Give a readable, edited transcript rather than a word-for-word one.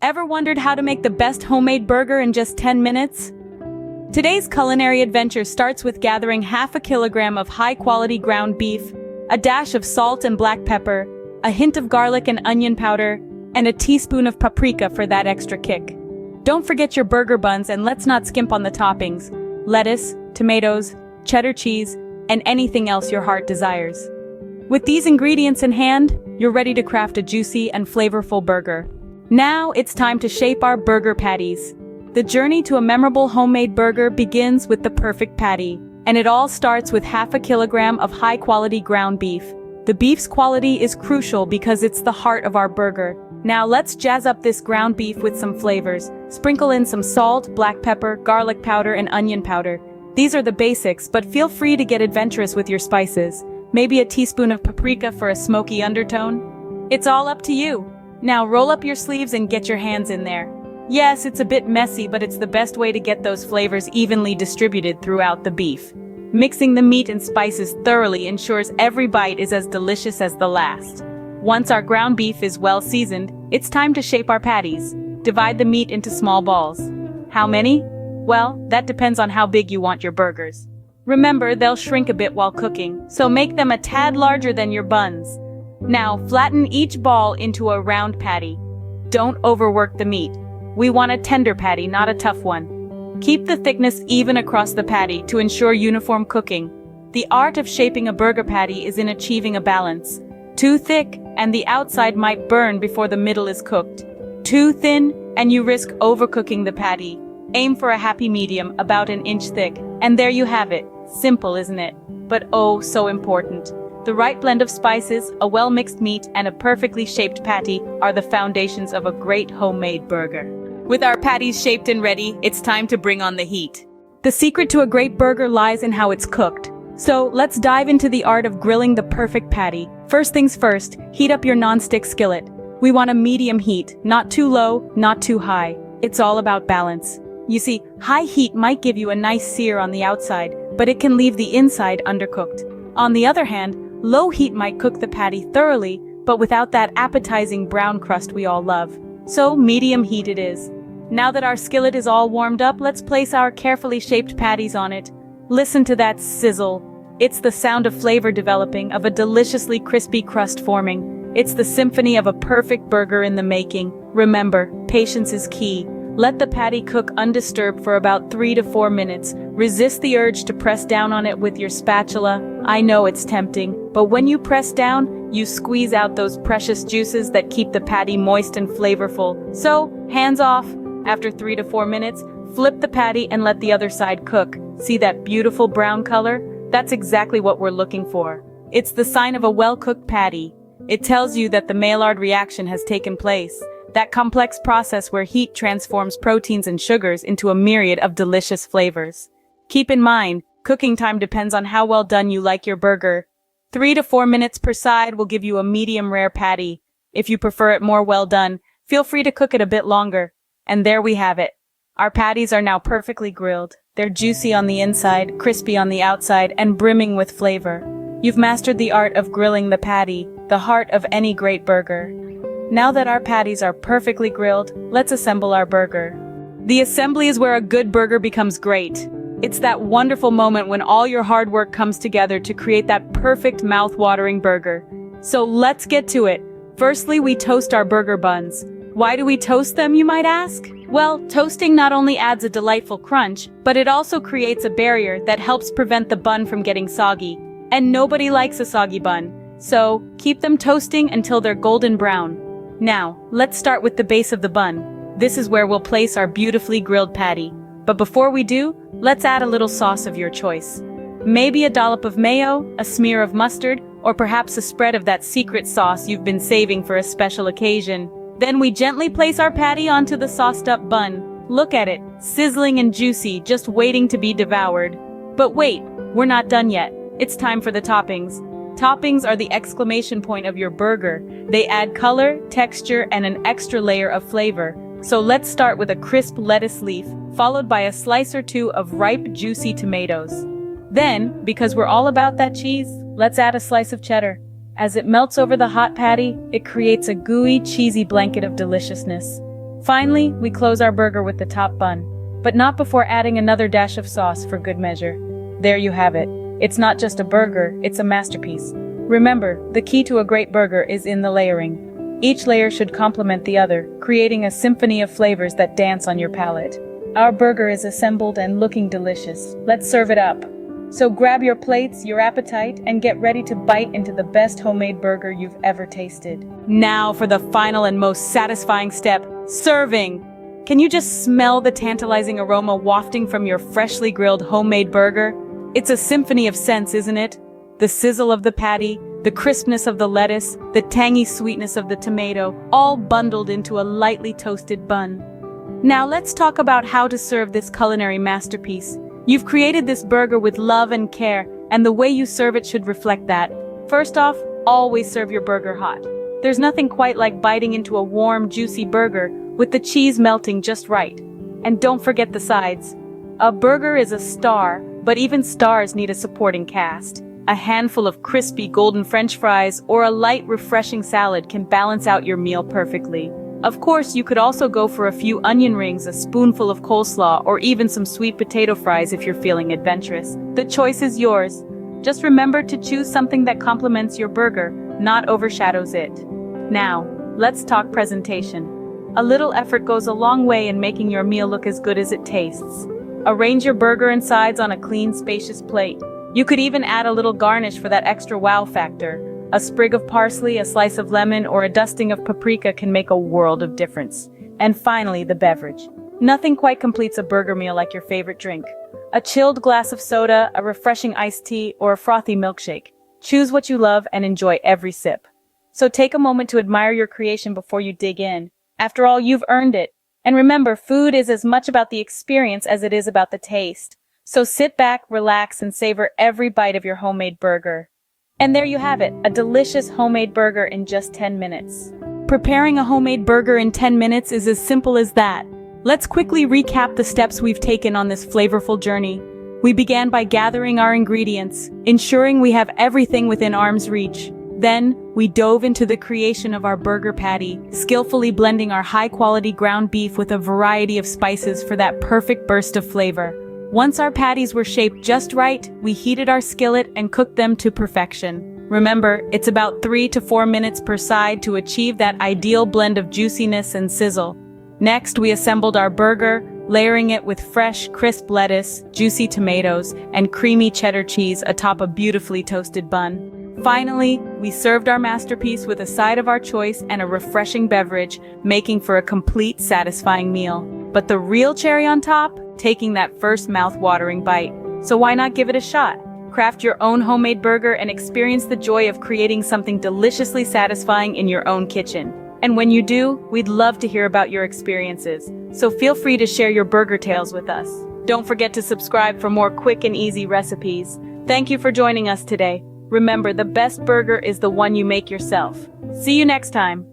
Ever wondered how to make the best homemade burger in just 10 minutes? Today's culinary adventure starts with gathering half a kilogram of high-quality ground beef, a dash of salt and black pepper, a hint of garlic and onion powder, and a teaspoon of paprika for that extra kick. Don't forget your burger buns, and let's not skimp on the toppings: lettuce, tomatoes, cheddar cheese, and anything else your heart desires. With these ingredients in hand, you're ready to craft a juicy and flavorful burger. Now it's time to shape our burger patties. The journey to a memorable homemade burger begins with the perfect patty, and it all starts with half a kilogram of high-quality ground beef. The beef's quality is crucial because it's the heart of our burger. Now let's jazz up this ground beef with some flavors. Sprinkle in some salt, black pepper, garlic powder, and onion powder. These are the basics, but feel free to get adventurous with your spices. Maybe a teaspoon of paprika for a smoky undertone. It's all up to you. Now roll up your sleeves and get your hands in there. Yes, it's a bit messy, but it's the best way to get those flavors evenly distributed throughout the beef. Mixing the meat and spices thoroughly ensures every bite is as delicious as the last. Once our ground beef is well seasoned, it's time to shape our patties. Divide the meat into small balls. How many? Well, that depends on how big you want your burgers. Remember, they'll shrink a bit while cooking, so make them a tad larger than your buns. Now, flatten each ball into a round patty. Don't overwork the meat. We want a tender patty, not a tough one. Keep the thickness even across the patty to ensure uniform cooking. The art of shaping a burger patty is in achieving a balance. Too thick, and the outside might burn before the middle is cooked. Too thin, and you risk overcooking the patty. Aim for a happy medium, about an inch thick. And there you have it. Simple, isn't it? But oh, so important. The right blend of spices, a well-mixed meat, and a perfectly shaped patty are the foundations of a great homemade burger. With our patties shaped and ready, it's time to bring on the heat. The secret to a great burger lies in how it's cooked. So let's dive into the art of grilling the perfect patty. First things first, heat up your non-stick skillet. We want a medium heat, not too low, not too high. It's all about balance. You see, high heat might give you a nice sear on the outside, but it can leave the inside undercooked. On the other hand, low heat might cook the patty thoroughly, but without that appetizing brown crust we all love. So medium heat it is. Now that our skillet is all warmed up, let's place our carefully shaped patties on it. Listen to that sizzle. It's the sound of flavor developing, of a deliciously crispy crust forming. It's the symphony of a perfect burger in the making. Remember, patience is key. Let the patty cook undisturbed for about 3 to 4 minutes. Resist the urge to press down on it with your spatula. I know it's tempting, but when you press down, you squeeze out those precious juices that keep the patty moist and flavorful. So, hands off. After 3 to 4 minutes, flip the patty and let the other side cook. See that beautiful brown color? That's exactly what we're looking for. It's the sign of a well-cooked patty. It tells you that the Maillard reaction has taken place. That complex process where heat transforms proteins and sugars into a myriad of delicious flavors. Keep in mind, cooking time depends on how well done you like your burger. 3 to 4 minutes per side will give you a medium rare patty. If you prefer it more well done, feel free to cook it a bit longer. And there we have it. Our patties are now perfectly grilled. They're juicy on the inside, crispy on the outside, and brimming with flavor. You've mastered the art of grilling the patty, the heart of any great burger. Now that our patties are perfectly grilled, let's assemble our burger. The assembly is where a good burger becomes great. It's that wonderful moment when all your hard work comes together to create that perfect mouth-watering burger. So let's get to it. Firstly, we toast our burger buns. Why do we toast them, you might ask? Well, toasting not only adds a delightful crunch, but it also creates a barrier that helps prevent the bun from getting soggy. And nobody likes a soggy bun. So, keep them toasting until they're golden brown. Now, let's start with the base of the bun. This is where we'll place our beautifully grilled patty. But before we do, let's add a little sauce of your choice. Maybe a dollop of mayo, a smear of mustard, or perhaps a spread of that secret sauce you've been saving for a special occasion. Then we gently place our patty onto the sauced-up bun. Look at it, sizzling and juicy, just waiting to be devoured. But wait, we're not done yet. It's time for the toppings. Toppings are the exclamation point of your burger. They add color, texture, and an extra layer of flavor. So let's start with a crisp lettuce leaf, followed by a slice or two of ripe, juicy tomatoes. Then, because we're all about that cheese, let's add a slice of cheddar. As it melts over the hot patty, it creates a gooey, cheesy blanket of deliciousness. Finally, we close our burger with the top bun, but not before adding another dash of sauce for good measure. There you have it. It's not just a burger, it's a masterpiece. Remember, the key to a great burger is in the layering. Each layer should complement the other, creating a symphony of flavors that dance on your palate. Our burger is assembled and looking delicious. Let's serve it up. So grab your plates, your appetite, and get ready to bite into the best homemade burger you've ever tasted. Now for the final and most satisfying step, serving. Can you just smell the tantalizing aroma wafting from your freshly grilled homemade burger? It's a symphony of scents, isn't it? The sizzle of the patty, the crispness of the lettuce, the tangy sweetness of the tomato, all bundled into a lightly toasted bun. Now let's talk about how to serve this culinary masterpiece. You've created this burger with love and care, and the way you serve it should reflect that. First off, always serve your burger hot. There's nothing quite like biting into a warm, juicy burger with the cheese melting just right. And don't forget the sides. A burger is a star, but even stars need a supporting cast. A handful of crispy golden French fries or a light, refreshing salad can balance out your meal perfectly. Of course, you could also go for a few onion rings, a spoonful of coleslaw, or even some sweet potato fries if you're feeling adventurous. The choice is yours. Just remember to choose something that complements your burger, not overshadows it. Now, let's talk presentation. A little effort goes a long way in making your meal look as good as it tastes. Arrange your burger and sides on a clean, spacious plate. You could even add a little garnish for that extra wow factor. A sprig of parsley, a slice of lemon, or a dusting of paprika can make a world of difference. And finally, the beverage. Nothing quite completes a burger meal like your favorite drink. A chilled glass of soda, a refreshing iced tea, or a frothy milkshake. Choose what you love and enjoy every sip. So take a moment to admire your creation before you dig in. After all, you've earned it. And remember, food is as much about the experience as it is about the taste. So sit back, relax, and savor every bite of your homemade burger. And there you have it, a delicious homemade burger in just 10 minutes. Preparing a homemade burger in 10 minutes is as simple as that. Let's quickly recap the steps we've taken on this flavorful journey. We began by gathering our ingredients, ensuring we have everything within arm's reach. Then, we dove into the creation of our burger patty, skillfully blending our high-quality ground beef with a variety of spices for that perfect burst of flavor. Once our patties were shaped just right, we heated our skillet and cooked them to perfection. Remember, it's about 3 to 4 minutes per side to achieve that ideal blend of juiciness and sizzle. Next, we assembled our burger, layering it with fresh, crisp lettuce, juicy tomatoes, and creamy cheddar cheese atop a beautifully toasted bun. Finally, we served our masterpiece with a side of our choice and a refreshing beverage, making for a complete, satisfying meal. But the real cherry on top? Taking that first mouth-watering bite. So why not give it a shot? Craft your own homemade burger and experience the joy of creating something deliciously satisfying in your own kitchen. And when you do, we'd love to hear about your experiences. So feel free to share your burger tales with us. Don't forget to subscribe for more quick and easy recipes. Thank you for joining us today. Remember, the best burger is the one you make yourself. See you next time.